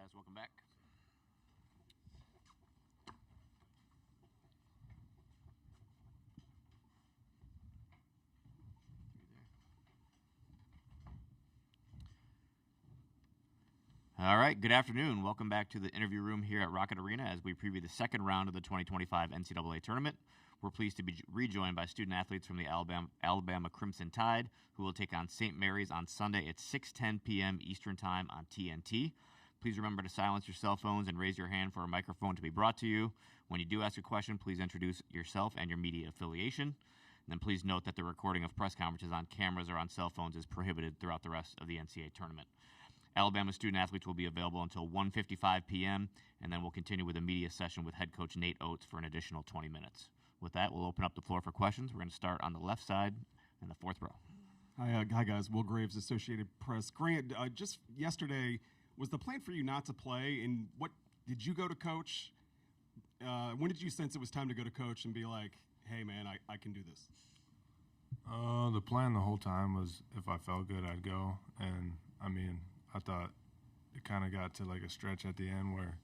guys. Welcome back. All right, good afternoon. Welcome back to the interview room here at Rocket Arena as we preview the second round of the 2025 NCAA Tournament. We're pleased to be rejoined by student athletes from the Alabama Crimson Tide, who will take on St. Mary's on Sunday at 6:10 p.m. Eastern Time on TNT. Please remember to silence your cell phones and raise your hand for a microphone to be brought to you. When you do ask a question, please introduce yourself and your media affiliation. And then please note that the recording of press conferences on cameras or on cell phones is prohibited throughout the rest of the NCAA Tournament. Alabama student-athletes will be available until 1:55 p.m., and then we'll continue with a media session with head coach Nate Oats for an additional 20 minutes. With that, we'll open up the floor for questions. We're going to start on the left side in the fourth row. Hi guys. Will Graves, Associated Press. Grant, just yesterday, was the plan for you not to play? And what did you go to coach? When did you sense it was time to go to coach and be like, hey, man, I can do this? The plan the whole time was if I felt good, I'd go. And, I mean, I thought it kind of got to like a stretch at the end where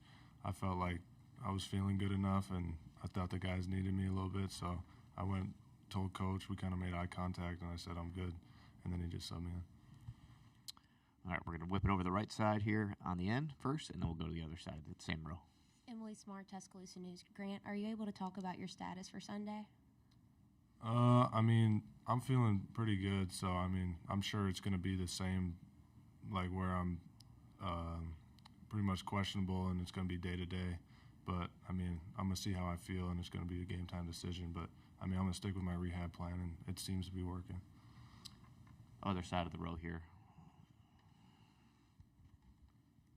I felt like I was feeling good enough and I thought the guys needed me a little bit. So I went, told coach, we kind of made eye contact, and I said I'm good. And then he just subbed me in. All right, we're going to whip it over the right side here on the end first, and then we'll go to the other side of the same row. Emily Smart, Tuscaloosa News. Grant, are you able to talk about your status for Sunday? I mean, I'm feeling pretty good. So, I mean, I'm sure it's going to be the same, like where I'm pretty much questionable and it's going to be day-to-day. But, I mean, I'm going to see how I feel, and it's going to be a game-time decision. But, I mean, I'm going to stick with my rehab plan, and it seems to be working. Other side of the row here.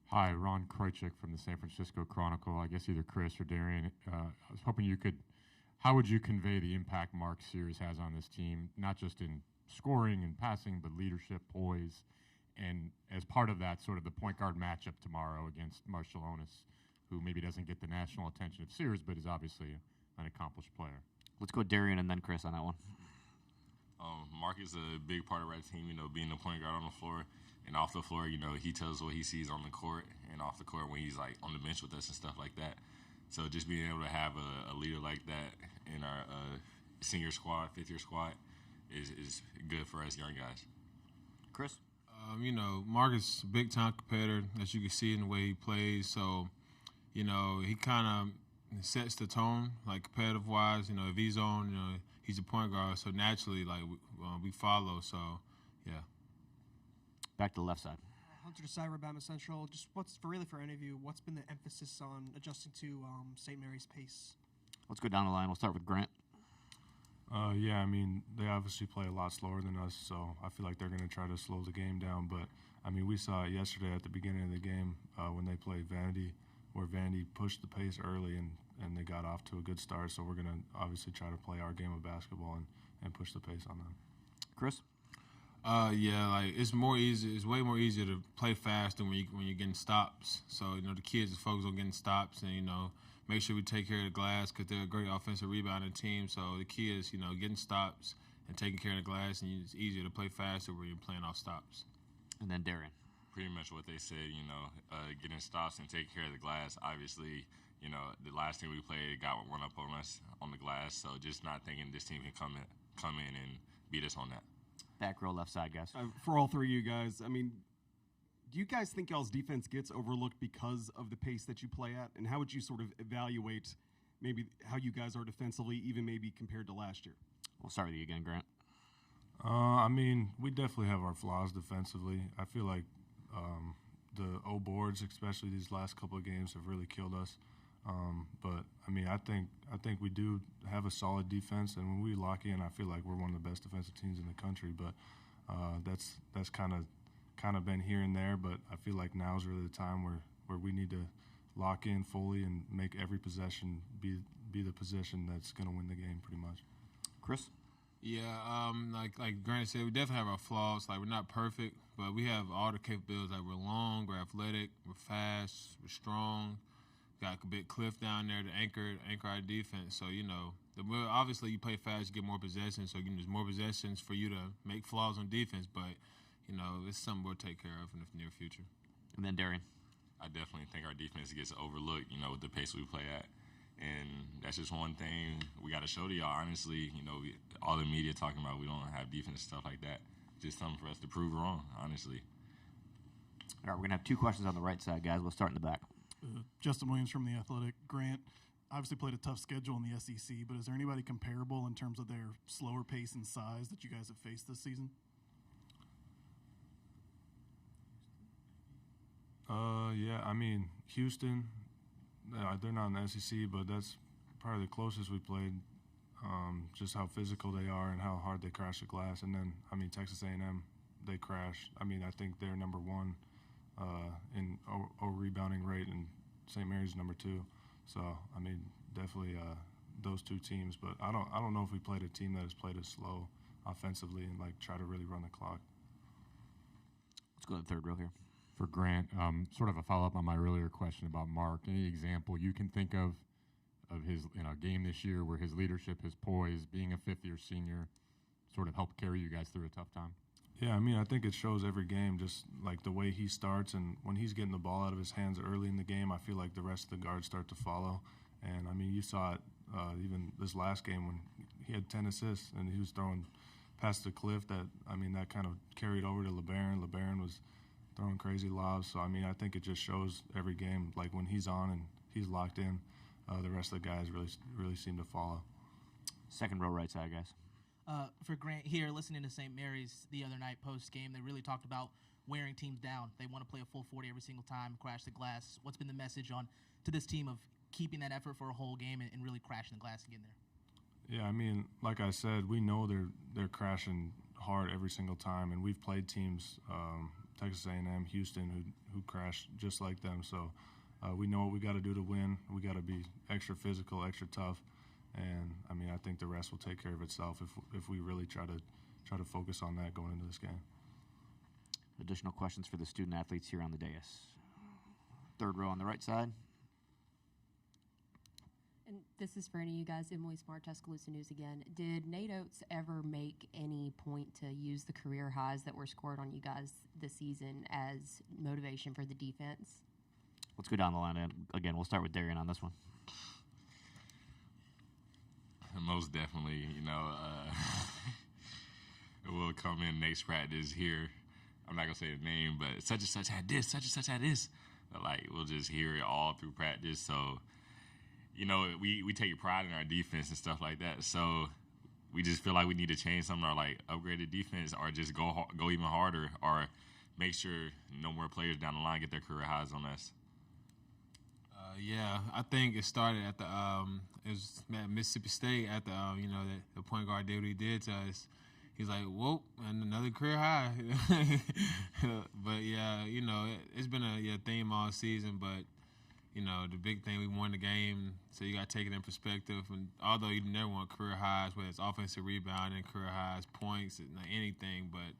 Hi, Ron Krojcik from the San Francisco Chronicle. I guess either Chris or Darian. I was hoping you could, how would you convey the impact Mark Sears has on this team, not just in scoring and passing, but leadership, poise, and as part of that, sort of the point guard matchup tomorrow against Marciulionis, who maybe doesn't get the national attention of Sears, but is obviously an accomplished player. Let's go Darian and then Chris on that one. Mark is a big part of our team, being the point guard on the floor. And off the floor, he tells what he sees on the court, and off the court when he's, like, on the bench with us and stuff like that. So just being able to have a leader like that in our senior squad, fifth-year squad, is good for us young guys. Chris? Mark is a big-time competitor, as you can see in the way he plays. So, he kind of sets the tone, like, competitive-wise. If he's on, he's a point guard. So, naturally, like, we follow. So, yeah. Back to the left side. Hunter Desai, Alabama Central. Just for any of you, what's been the emphasis on adjusting to St. Mary's pace? Let's go down the line. We'll start with Grant. Yeah, I mean, they obviously play a lot slower than us, so I feel like they're going to try to slow the game down. But, I mean, we saw it yesterday at the beginning of the game when they played Vandy, where Vandy pushed the pace early and they got off to a good start. So we're going to obviously try to play our game of basketball and push the pace on them. Chris? Yeah, like it's way more easier to play fast than when you're getting stops. So, the kids is focused on getting stops and, make sure we take care of the glass because they're a great offensive rebounding team. So the key is, getting stops and taking care of the glass, and it's easier to play faster when you're playing off stops. And then Darren. Pretty much what they said, getting stops and taking care of the glass. Obviously, the last team we played got one up on us on the glass. So just not thinking this team can come in and beat us on that. Back row, left side, guys. For all three of you guys, I mean, do you guys think y'all's defense gets overlooked because of the pace that you play at? And how would you sort of evaluate maybe how you guys are defensively, even maybe compared to last year? We'll start with you again, Grant. I mean, we definitely have our flaws defensively. I feel like the O boards, especially these last couple of games, have really killed us. But I mean, I think we do have a solid defense, and when we lock in, I feel like we're one of the best defensive teams in the country. But that's kind of been here and there. But I feel like now's really the time where we need to lock in fully and make every possession be the possession that's going to win the game, pretty much. Chris? Yeah, like Grant said, we definitely have our flaws. Like, we're not perfect, but we have all the capabilities. Like, we're long, we're athletic, we're fast, we're strong. Got a big cliff down there to anchor our defense. So, obviously you play fast, you get more possessions. So, there's more possessions for you to make flaws on defense. But, it's something we'll take care of in the near future. And then Darian. I definitely think our defense gets overlooked, with the pace we play at. And that's just one thing we got to show to y'all. Honestly, all the media talking about we don't have defense, stuff like that. Just something for us to prove wrong, honestly. All right, we're going to have two questions on the right side, guys. We'll start in the back. Justin Williams from The Athletic. Grant, obviously played a tough schedule in the SEC, but is there anybody comparable in terms of their slower pace and size that you guys have faced this season? Yeah, I mean, Houston, they're not in the SEC, but that's probably the closest we played, just how physical they are and how hard they crash the glass. And then, I mean, Texas A&M, they crash. I mean, I think they're number one in rebounding rate, and St. Mary's number two. So, I mean, definitely those two teams. But I don't know if we played a team that has played as slow offensively and, try to really run the clock. Let's go to the third row here. For Grant, sort of a follow-up on my earlier question about Mark. Any example you can think of his game this year where his leadership, his poise, being a fifth-year senior, sort of helped carry you guys through a tough time? Yeah, I mean, I think it shows every game, just the way he starts, and when he's getting the ball out of his hands early in the game, I feel like the rest of the guards start to follow. And, I mean, you saw it even this last game when he had 10 assists and he was throwing past the cliff that kind of carried over to LeBaron. LeBaron was throwing crazy lobs. So, I mean, I think it just shows every game, when he's on and he's locked in, the rest of the guys really seem to follow. Second row right side, guys. For Grant here, listening to St. Mary's the other night post-game, they really talked about wearing teams down. They want to play a full 40 every single time, crash the glass. What's been the message to this team of keeping that effort for a whole game and really crashing the glass again there? Yeah, I mean, like I said, we know they're crashing hard every single time, and we've played teams, Texas A&M, Houston, who crash just like them. So we know what we got to do to win. We got to be extra physical, extra tough, and I mean, I think the rest will take care of itself if we really try to focus on that going into this game. Additional questions for the student athletes here on the dais. Third row on the right side. And this is for any of you guys. Emily Smart, Tuscaloosa News again. Did Nate Oats ever make any point to use the career highs that were scored on you guys this season as motivation for the defense? Let's go down the line. And again, we'll start with Derrion on this one. Most definitely, we'll come in next practice here. I'm not going to say the name, but such and such had this, such and such had this. But, we'll just hear it all through practice. So, we take pride in our defense and stuff like that. So we just feel like we need to change something or, upgrade the defense or just go even harder or make sure no more players down the line get their career highs on us. Yeah, I think it started at it was at Mississippi State at the point guard did what he did to us. He's like, whoa, and another career high. But, yeah, it's been a theme all season. But, the big thing, we won the game, so you got to take it in perspective. And although you never want career highs, whether it's offensive rebounding, career highs, points, anything. But,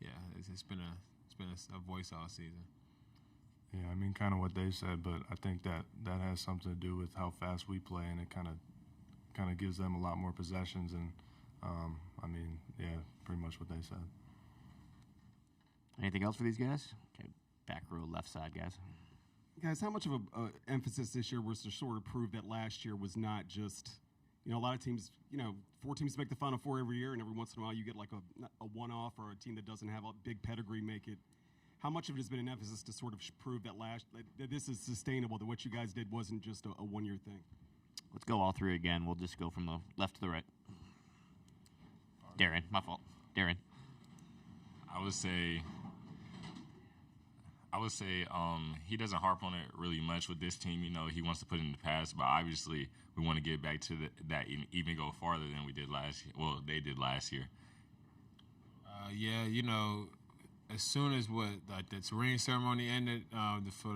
yeah, it's been a voice all season. Yeah, I mean, kind of what they said, but I think that has something to do with how fast we play, and it kind of gives them a lot more possessions. And pretty much what they said. Anything else for these guys? Okay, back row left side, guys. Guys, how much of a emphasis this year was to sort of prove that last year was not just, a lot of teams, 4 teams make the Final Four every year, and every once in a while you get a one-off or a team that doesn't have a big pedigree make it. How much of it has been an emphasis to sort of prove that that this is sustainable, that what you guys did wasn't just a one-year thing? Let's go all three again. We'll just go from the left to the right. Derrion, my fault. Derrion. I would say he doesn't harp on it really much with this team. He wants to put it in the past, but obviously we want to get back to that even go farther than we did last year. Well, they did last year. As soon as the ring ceremony ended for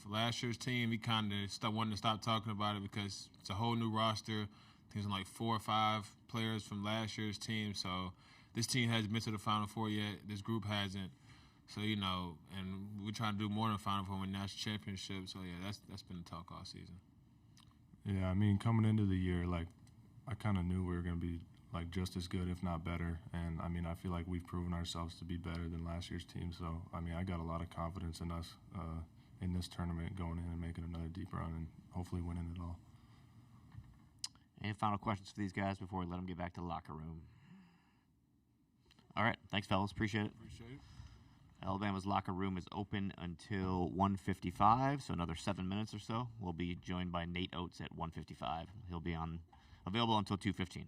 last year's team, we kind of wanted to stop talking about it because it's a whole new roster. I think it's 4 or 5 players from last year's team. So this team hasn't been to the Final Four yet. This group hasn't. So, and we're trying to do more than Final Four with national championship. So, yeah, that's been the talk all season. Yeah, I mean, coming into the year, I kind of knew we were going to be, just as good, if not better. And, I feel like we've proven ourselves to be better than last year's team. So, I got a lot of confidence in us in this tournament, going in and making another deep run and hopefully winning it all. Any final questions for these guys before we let them get back to the locker room? All right. Thanks, fellas. Appreciate it. Appreciate it. Alabama's locker room is open until 1:55, so another 7 minutes or so. We'll be joined by Nate Oats at 1:55. He'll be available until 2:15.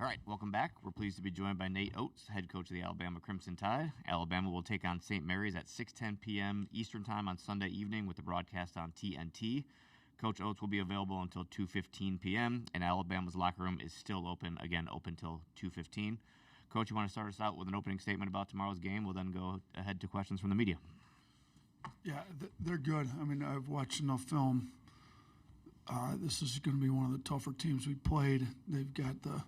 All right, welcome back. We're pleased to be joined by Nate Oats, head coach of the Alabama Crimson Tide. Alabama will take on St. Mary's at 6:10 p.m. Eastern Time on Sunday evening with the broadcast on TNT. Coach Oats will be available until 2:15 p.m., and Alabama's locker room is still open till 2:15. Coach, you want to start us out with an opening statement about tomorrow's game? We'll then go ahead to questions from the media. Yeah, they're good. I mean, I've watched enough film. This is going to be one of the tougher teams we played. They've got the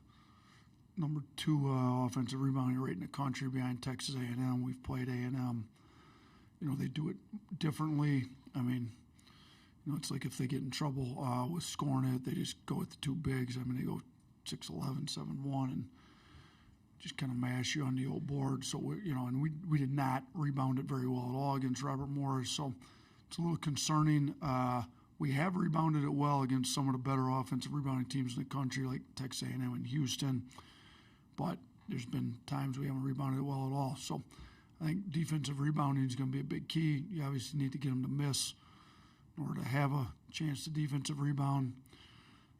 number 2 offensive rebounding rate in the country behind Texas A&M. We've played A&M. You know, they do it differently. I mean, you know, it's like if they get in trouble with scoring it, they just go with the 2 bigs. I mean, they go 6'11", 7'1", and just kind of mash you on the old board. So, we did not rebound it very well at all against Robert Morris. So it's a little concerning. We have rebounded it well against some of the better offensive rebounding teams in the country, like Texas A&M and Houston. But there's been times we haven't rebounded it well at all. So I think defensive rebounding is going to be a big key. You obviously need to get them to miss in order to have a chance to defensive rebound.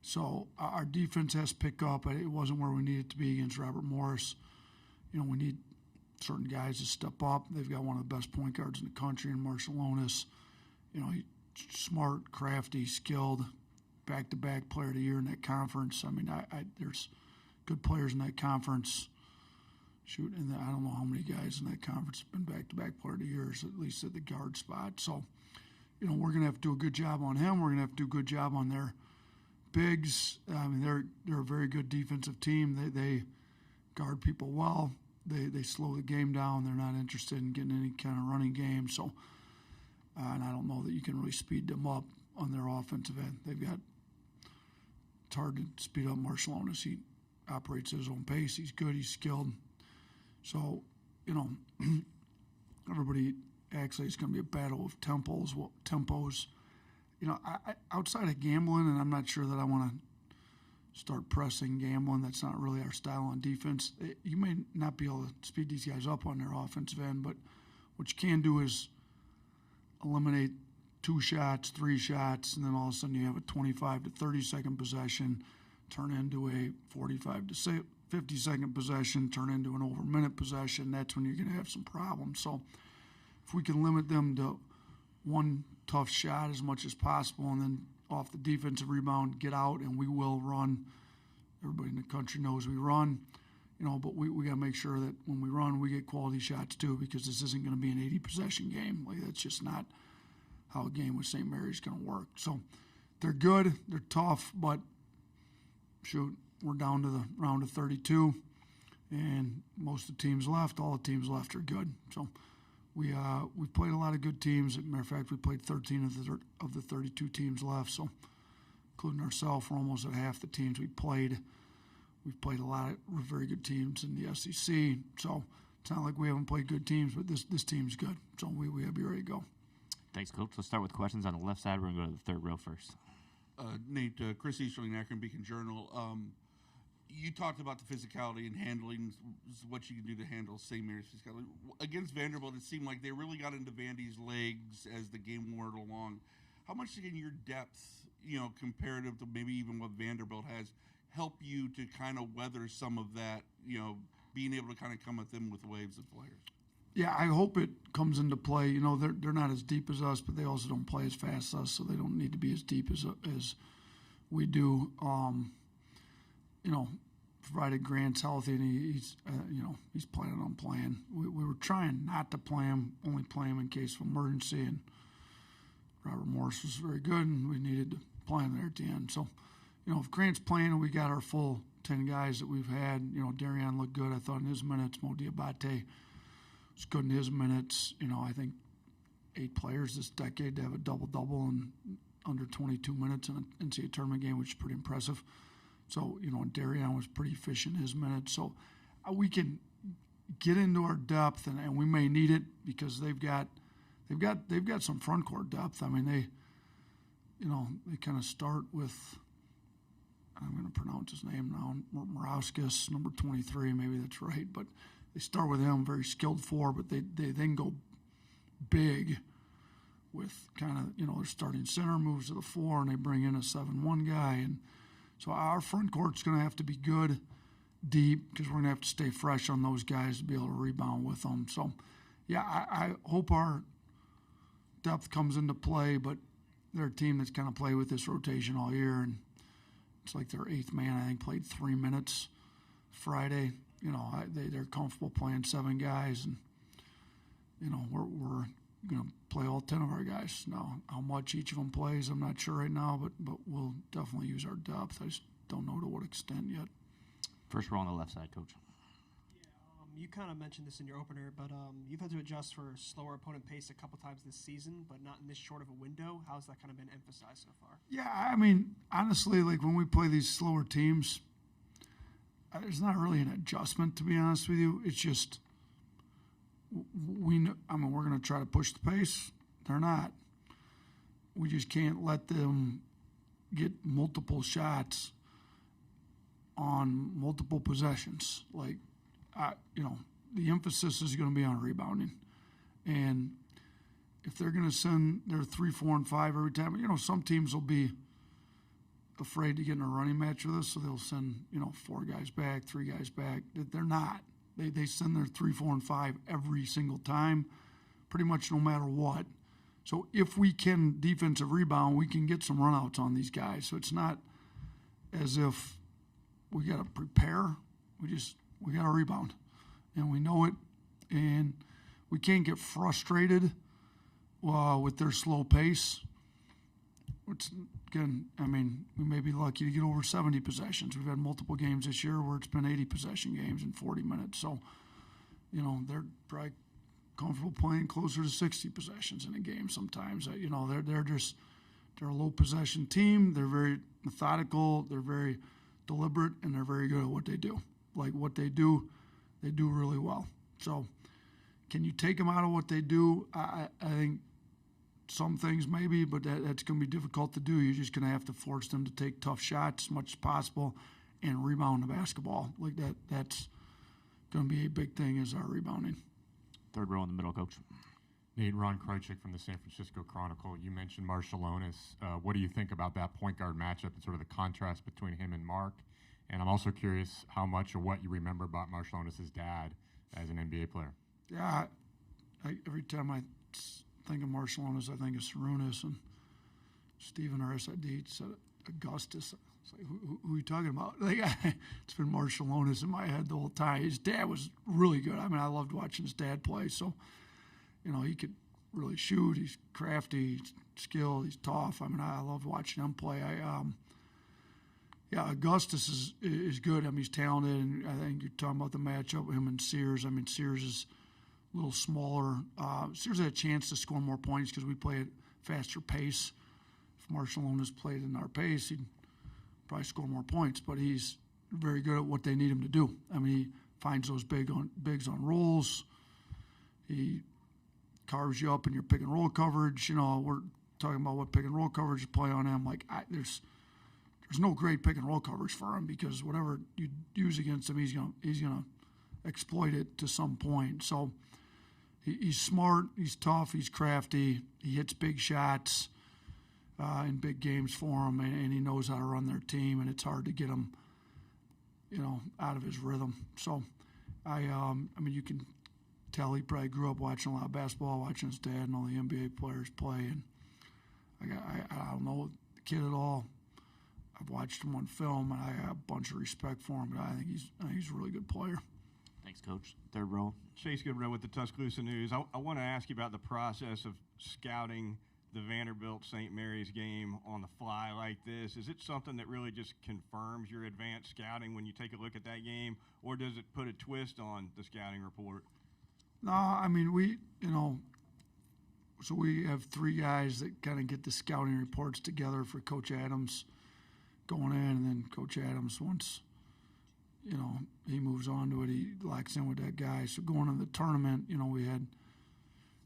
So our defense has picked up. It wasn't where we needed to be against Robert Morris. You know, we need certain guys to step up. They've got one of the best point guards in the country in Marshall Onis. You know, he's smart, crafty, skilled, back-to-back player of the year in that conference. I mean, there's good players in that conference. Shoot, and I don't know how many guys in that conference have been back-to-back player of the years, at least at the guard spot. So, you know, we're going to have to do a good job on him. We're going to have to do a good job on their bigs. I mean, they're a very good defensive team. They guard people well. They slow the game down. They're not interested in getting any kind of running game. So, and I don't know that you can really speed them up on their offensive end. It's hard to speed up Marshall Onis. He operates at his own pace. He's good. He's skilled. So, you know, everybody acts like it's going to be a battle of tempos. You know, I outside of gambling, and I'm not sure that I want to start pressing gambling. That's not really our style on defense. You may not be able to speed these guys up on their offensive end, but what you can do is eliminate 2 shots, 3 shots, and then all of a sudden you have a 25 to 30-second possession turn into a 45 to 50-second possession, turn into an over-minute possession. That's when you're going to have some problems. So if we can limit them to 1 tough shot as much as possible, and then off the defensive rebound, get out, and we will run. Everybody in the country knows we run, you know, but we got to make sure that when we run, we get quality shots too, because this isn't going to be an 80-possession game. Like, that's just not how a game with St. Mary's is going to work. So they're good, they're tough, but shoot, we're down to the round of 32, and most of the teams left, all the teams left are good. So we've played a lot of good teams. As a matter of fact, we played 13 of the 32 teams left. So, including ourselves, we're almost at half the teams we played. We've played a lot of very good teams in the SEC. So it's not like we haven't played good teams, but this team's good. So we have to be ready to go. Thanks, Coach. Let's start with questions on the left side. We're going to go to the third row first. Nate, Chris Easterling, Akron Beacon Journal. You talked about the physicality and handling, what you can do to handle St. Mary's physicality. Against Vanderbilt, it seemed like they really got into Vandy's legs as the game wore along. How much can your depth, you know, comparative to maybe even what Vanderbilt has, help you to kind of weather some of that, you know, being able to kind of come at them with waves of players? Yeah, I hope it comes into play. You know, they're not as deep as us, but they also don't play as fast as us, so they don't need to be as deep as we do. You know, provided Grant's healthy and he's planning on playing. We were trying not to play him, only play him in case of emergency, and Robert Morris was very good, and we needed to play him there at the end. So, you know, if Grant's playing and we got our full 10 guys that we've had, you know, Derrion looked good, I thought, in his minutes. Mo Diabate was good in his minutes. You know, I think 8 players this decade to have a double-double in under 22 minutes in an NCAA tournament game, which is pretty impressive. So, you know, Derrion was pretty efficient in his minutes. So we can get into our depth, and we may need it because they've got some front court depth. I mean, they kind of start with, I'm going to pronounce his name now, Morauskas, number 23, maybe that's right, but they start with him, very skilled 4, but they then go big with kind of, you know, their starting center moves to the 4, and they bring in a 7-1 guy. And so our front court's going to have to be good. deep because we're going to have to stay fresh on those guys to be able to rebound with them. So, yeah, I hope our depth comes into play, but they're a team that's kind of played with this rotation all year, and it's like their eighth man, I think, played 3 minutes Friday. You know, they're comfortable playing 7 guys, and, you know, we're going to play all 10 of our guys. Now, how much each of them plays, I'm not sure right now, but we'll definitely use our depth. I just don't know to what extent yet. First row on the left side, Coach. You kind of mentioned this in your opener, but you've had to adjust for slower opponent pace a couple times this season, but not in this short of a window. How's that kind of been emphasized so far? Yeah, I mean, honestly, like when we play these slower teams, there's not really an adjustment, to be honest with you. It's just we know, I mean, we're going to try to push the pace. They're not. We just can't let them get multiple shots on multiple possessions. Like, you know, the emphasis is going to be on rebounding. And if they're going to send their 3, 4, and 5 every time, you know, some teams will be afraid to get in a running match with us, so they'll send, you know, 4 guys back, 3 guys back. They're not. They send their 3, 4, and 5 every single time, pretty much no matter what. So if we can defensive rebound, we can get some runouts on these guys. So it's not as if we got to prepare. We got to rebound, and we know it, and we can't get frustrated with their slow pace. Which, again, I mean, we may be lucky to get over 70 possessions. We've had multiple games this year where it's been 80 possession games in 40 minutes. So, you know, they're probably comfortable playing closer to 60 possessions in a game sometimes. You know, they're a low possession team. They're very methodical. They're very deliberate, and they're very good at what they do. Like what they do really well. So can you take them out of what they do? I think some things maybe, but that's going to be difficult to do. You're just going to have to force them to take tough shots as much as possible and rebound the basketball. Like that's going to be a big thing is our rebounding. Third row in the middle, Coach. Nate, Ron Krychek from the San Francisco Chronicle. You mentioned Marshallonis. What do you think about that point guard matchup and sort of the contrast between him and Mark? And I'm also curious how much or what you remember about Marshallonis' dad as an NBA player. Yeah, every time I think of Marshallonis, I think of Sarunas, and Stephen, our SID, said Augustus. It's like, who are you talking about? Like, it's been Marshallonis in my head the whole time. His dad was really good. I mean, I loved watching his dad play. So, you know, he could really shoot. He's crafty, he's skilled, he's tough. I mean, I loved watching him play. Yeah, Augustus is good. I mean, he's talented, and I think you're talking about the matchup with him and Sears. I mean, Sears is a little smaller. Sears had a chance to score more points because we play at faster pace. If Marshallonis played in our pace, he'd probably score more points, but he's very good at what they need him to do. I mean, he finds those bigs on rolls. He carves you up in your pick and roll coverage. You know, we're talking about what pick and roll coverage you play on him. Like, there's no great pick and roll coverage for him because whatever you use against him, he's gonna exploit it to some point. So he's smart, he's tough, he's crafty, he hits big shots in big games for him, and he knows how to run their team, and it's hard to get him, you know, out of his rhythm. So I mean, you can tell he probably grew up watching a lot of basketball, watching his dad and all the NBA players play, and I don't know the kid at all. I've watched him on film, and I have a bunch of respect for him, but I think he's a really good player. Thanks, Coach. Third row. Chase Goodrow with the Tuscaloosa News. I want to ask you about the process of scouting the Vanderbilt-St. Mary's game on the fly like this. Is it something that really just confirms your advanced scouting when you take a look at that game, or does it put a twist on the scouting report? No, I mean, so we have 3 guys that kind of get the scouting reports together for Coach Adams going in, and then Coach Adams, once, you know, he moves on to it, he locks in with that guy. So going into the tournament, you know, we had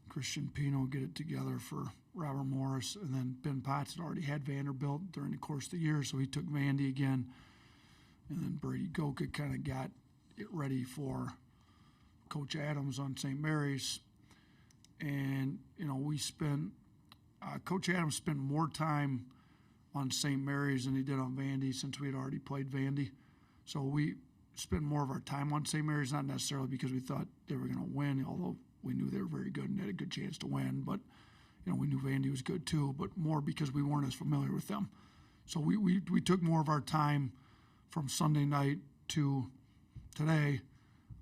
Christian Pino get it together for Robert Morris, and then Ben Potts had already had Vanderbilt during the course of the year, so he took Vandy again, and then Brady Goka kind of got it ready for Coach Adams on St. Mary's. And, you know, Coach Adams spent more time on St. Mary's than he did on Vandy since we had already played Vandy. So spend more of our time on St. Mary's, not necessarily because we thought they were going to win, although we knew they were very good and had a good chance to win. But, we knew Vandy was good too, but more because we weren't as familiar with them. So we took more of our time from Sunday night to today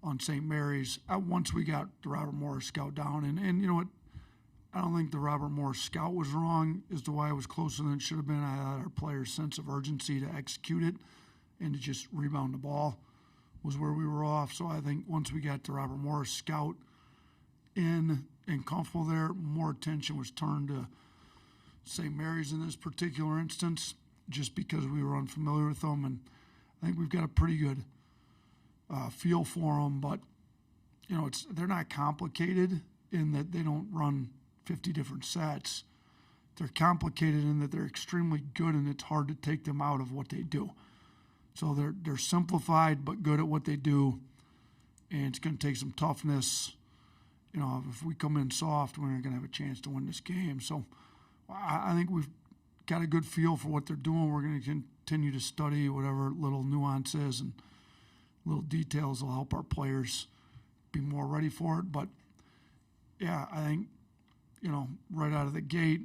on St. Mary's once we got the Robert Morris scout down. And you know what? I don't think the Robert Morris scout was wrong as to why it was closer than it should have been. I thought our players' sense of urgency to execute it and to just rebound the ball was where we were off. So I think once we got the Robert Morris scout in and comfortable there, more attention was turned to St. Mary's in this particular instance, just because we were unfamiliar with them. And I think we've got a pretty good feel for them. But, they're not complicated in that they don't run 50 different sets. They're complicated in that they're extremely good, and it's hard to take them out of what they do. So they're simplified but good at what they do, and it's going to take some toughness. If we come in soft, we're not going to have a chance to win this game. So I think we've got a good feel for what they're doing. We're going to continue to study whatever little nuances and little details will help our players be more ready for it. But, yeah, I think, right out of the gate,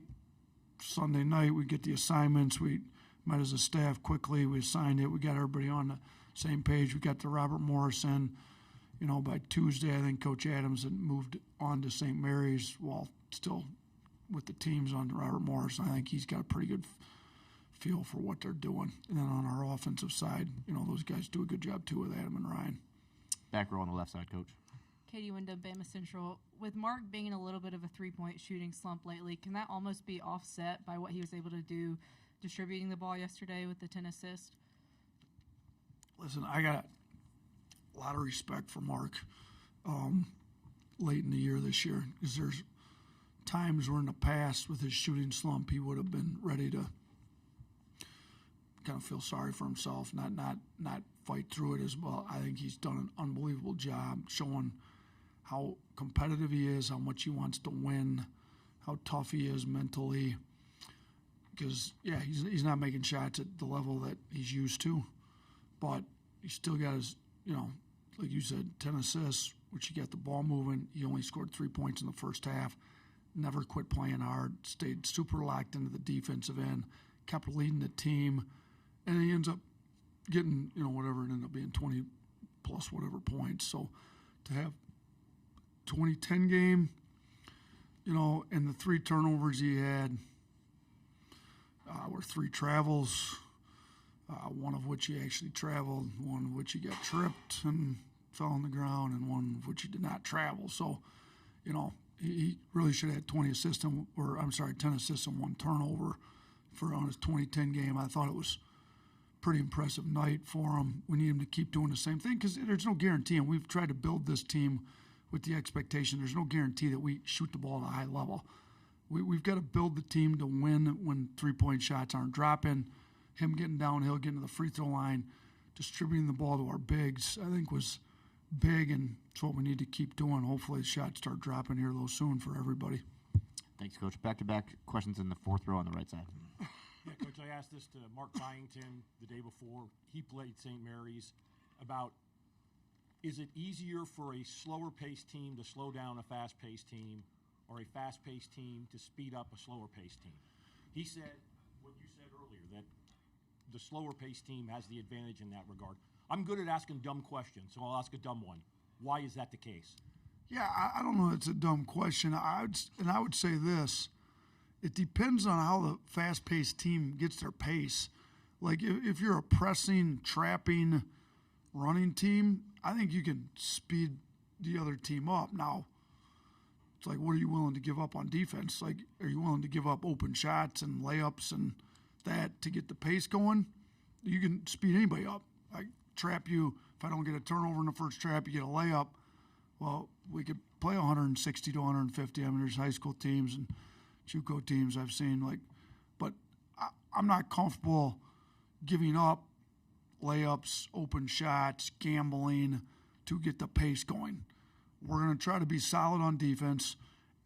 Sunday night, we get the assignments. We met as a staff quickly. We assigned it. We got everybody on the same page. We got the Robert Morris in. By Tuesday, I think Coach Adams had moved on to St. Mary's while still with the teams on Robert Morris. I think he's got a pretty good feel for what they're doing. And then on our offensive side, those guys do a good job too with Adam and Ryan. Back row on the left side, Coach. Katie Wyndham, Bama Central. With Mark being in a little bit of a three-point shooting slump lately, can that almost be offset by what he was able to do distributing the ball yesterday with the 10 assists? Listen, I got a lot of respect for Mark late in the year this year, because there's times where in the past with his shooting slump he would have been ready to kind of feel sorry for himself, not fight through it as well. I think he's done an unbelievable job showing how competitive he is, how much he wants to win, how tough he is mentally. Because, yeah, he's not making shots at the level that he's used to, but he still got his, like you said, 10 assists, which he got the ball moving. He only scored 3 points in the first half, never quit playing hard, stayed super locked into the defensive end, kept leading the team, and he ends up getting, whatever it ended up being, 20 plus whatever points. So to have 20-10 game, and the 3 turnovers he had were 3 travels, one of which he actually traveled, one of which he got tripped and fell on the ground, and one of which he did not travel. So, he really should have had 10 assists and 1 turnover on his 20-10 game. I thought it was a pretty impressive night for him. We need him to keep doing the same thing, because there's no guarantee, and we've tried to build this team with the expectation there's no guarantee that we shoot the ball at a high level. We've got to build the team to win when 3-point shots aren't dropping. Him getting downhill, getting to the free throw line, distributing the ball to our bigs, I think was big, and it's what we need to keep doing. Hopefully the shots start dropping here a little soon for everybody. Thanks, Coach. Back-to-back questions in the fourth row on the right side. Yeah, Coach, I asked this to Mark Byington the day before. He played St. Mary's about, is it easier for a slower-paced team to slow down a fast-paced team, or a fast-paced team to speed up a slower-paced team? He said what you said earlier, that the slower-paced team has the advantage in that regard. I'm good at asking dumb questions, so I'll ask a dumb one. Why is that the case? Yeah, I don't know if it's a dumb question. I would say this. It depends on how the fast-paced team gets their pace. Like, if you're a pressing, trapping, running team, I think you can speed the other team up. Now, it's like, what are you willing to give up on defense? Like, are you willing to give up open shots and layups and that to get the pace going? You can speed anybody up. I trap you. If I don't get a turnover in the first trap, you get a layup. Well, we could play 160 to 150. I mean, there's high school teams and JUCO teams I've seen, but I'm not comfortable giving up layups, open shots, gambling to get the pace going. We're going to try to be solid on defense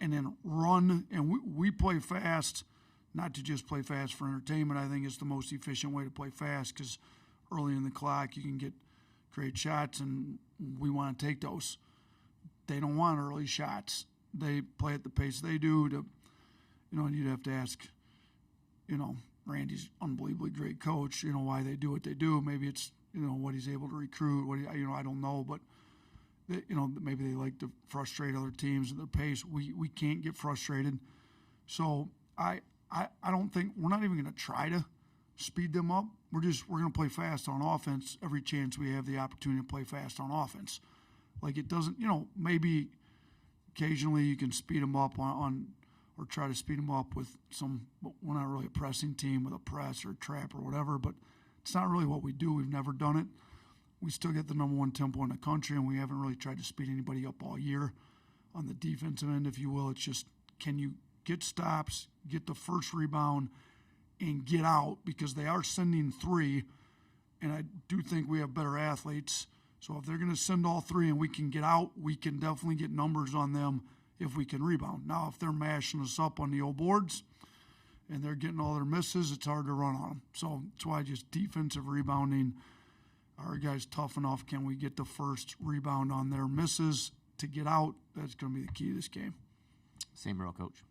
and then run, and we play fast, not to just play fast for entertainment. I think it's the most efficient way to play fast, because early in the clock you can get great shots, and we want to take those. They don't want early shots. They play at the pace they do. And you'd have to ask, Randy's unbelievably great coach, why they do what they do. Maybe it's, what he's able to recruit. I don't know, but maybe they like to frustrate other teams at their pace. We can't get frustrated. So I don't think we're not even going to try to speed them up. We're going to play fast on offense every chance we have the opportunity to play fast on offense. Like it doesn't, maybe occasionally you can speed them up on or try to speed them up with we're not really a pressing team with a press or a trap or whatever, but it's not really what we do. We've never done it. We still get the number one tempo in the country, and we haven't really tried to speed anybody up all year on the defensive end, if you will. It's just, can you get stops, get the first rebound, and get out, because they are sending three, and I do think we have better athletes. So if they're going to send all three and we can get out, we can definitely get numbers on them if we can rebound. Now, if they're mashing us up on the old boards and they're getting all their misses, it's hard to run on them. So that's why just defensive rebounding, our guys tough enough. Can we get the first rebound on their misses to get out? That's going to be the key to this game. Same row, Coach.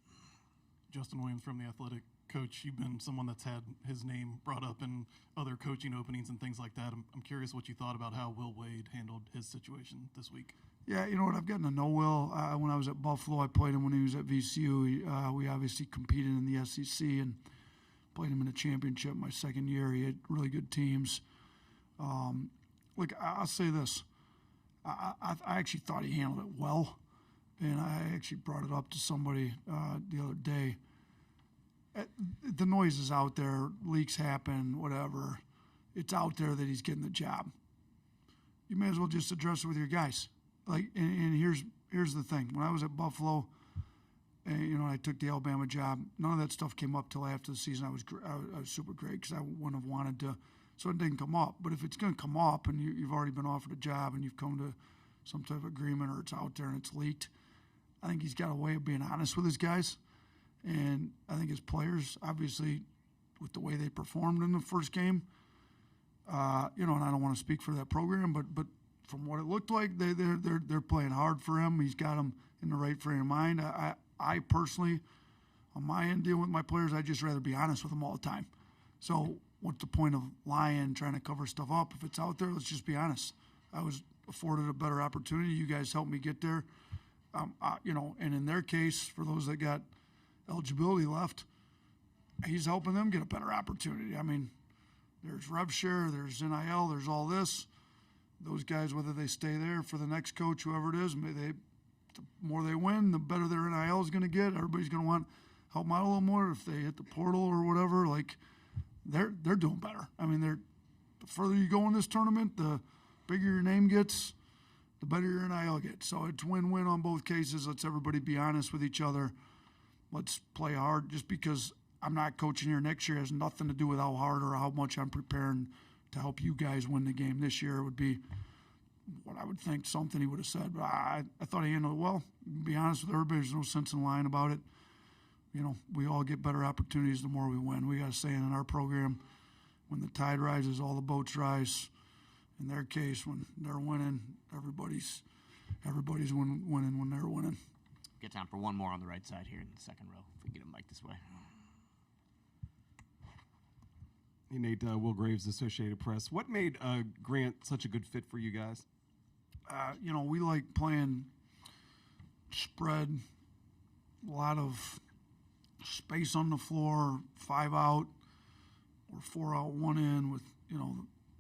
Justin Williams from The Athletic. Coach, you've been someone that's had his name brought up in other coaching openings and things like that. I'm curious what you thought about how Will Wade handled his situation this week. Yeah, you know what? I've gotten to know Will. When I was at Buffalo, I played him when he was at VCU. We obviously competed in the SEC and played him in a championship my second year. He had really good teams. I'll say this. I actually thought he handled it well, and I actually brought it up to somebody the other day. The noise is out there. Leaks happen, whatever. It's out there that he's getting the job. You may as well just address it with your guys. And here's the thing. When I was at Buffalo, and I took the Alabama job, none of that stuff came up till after the season. I was super great because I wouldn't have wanted to. So it didn't come up. But if it's going to come up and you've already been offered a job and you've come to some type of agreement or it's out there and it's leaked, I think he's got a way of being honest with his guys. And I think his players, obviously, with the way they performed in the first game, and I don't want to speak for that program, but from what it looked like, they're playing hard for him. He's got them in the right frame of mind. I personally, on my end, dealing with my players, I'd just rather be honest with them all the time. So what's the point of lying, trying to cover stuff up? If it's out there, let's just be honest. I was afforded a better opportunity. You guys helped me get there. And in their case, for those that got eligibility left, he's helping them get a better opportunity. I mean, there's rev share, there's NIL, there's all this. Those guys, whether they stay there for the next coach, whoever it is, the more they win, the better their NIL is going to get. Everybody's going to want help them out a little more. If they hit the portal or whatever, they're doing better. I mean, the further you go in this tournament, the bigger your name gets, the better your NIL gets. So it's win-win on both cases. Let's everybody be honest with each other. Let's play hard. Just because I'm not coaching here next year has nothing to do with how hard or how much I'm preparing to help you guys win the game this year. It would be what I would think something he would have said. But I thought he handled it well. To be honest with everybody, there's no sense in lying about it. We all get better opportunities the more we win. We got a saying in our program, when the tide rises, all the boats rise. In their case, when they're winning, everybody's winning when they're winning. Get time for one more on the right side here in the second row. If we get a mic this way. Hey, Nate, Will Graves, Associated Press. What made Grant such a good fit for you guys? We like playing spread, a lot of space on the floor, 5 out or 4 out, 1 in with,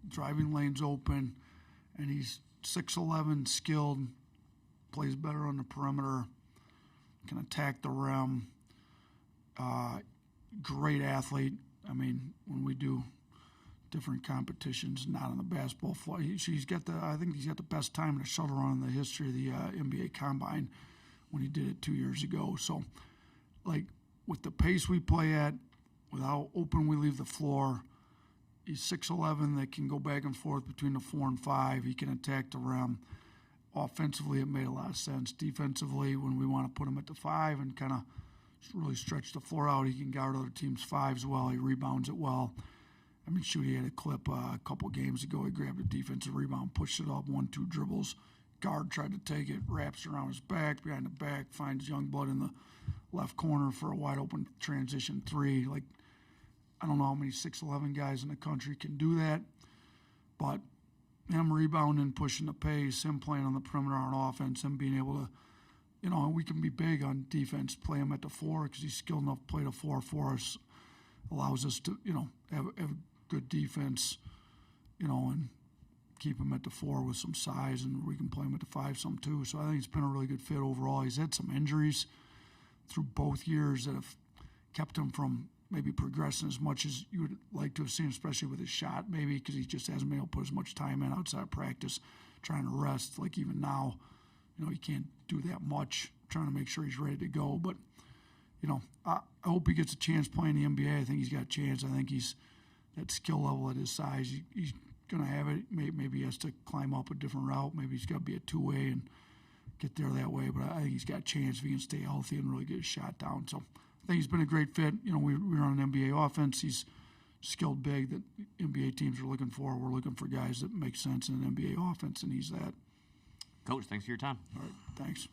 driving lanes open. And he's 6'11", skilled, plays better on the perimeter, can attack the rim. Great athlete. I mean, when we do different competitions, not on the basketball floor, I think he's got the best time in a shuttle run in the history of the NBA Combine when he did it 2 years ago. So, with the pace we play at, with how open we leave the floor, he's 6'11". They can go back and forth between the 4 and 5. He can attack the rim. Offensively, it made a lot of sense. Defensively, when we want to put him at the 5 and kind of really stretch the floor out, he can guard other teams' 5s well. He rebounds it well. I mean, shoot, he had a clip a couple games ago. He grabbed a defensive rebound, pushed it up, 1-2 dribbles. Guard tried to take it, wraps around his back, behind the back, finds Youngblood in the left corner for a wide open transition three. Like, I don't know how many 6'11" guys in the country can do that, but him rebounding, pushing the pace, him playing on the perimeter on offense, him being able to, you know, we can be big on defense, play him at the 4 because he's skilled enough to play the 4 for us, allows us to, you know, have good defense, you know, and keep him at the 4 with some size, and we can play him at the 5 some too. So I think it's been a really good fit overall. He's had some injuries through both years that have kept him from maybe progressing as much as you would like to have seen, especially with his shot, maybe because he just hasn't been able to put as much time in outside of practice, trying to rest. Like even now, you know, he can't do that much, trying to make sure he's ready to go. But, you know, I hope he gets a chance playing the NBA. I think he's got a chance. I think he's that skill level at his size. He's going to have it. Maybe he has to climb up a different route. Maybe he's got to be a two-way and get there that way. But I think he's got a chance if he can stay healthy and really get his shot down. So I think he's been a great fit. You know, we're on an NBA offense. He's skilled big that NBA teams are looking for. We're looking for guys that make sense in an NBA offense, and he's that. Coach, thanks for your time. All right, thanks.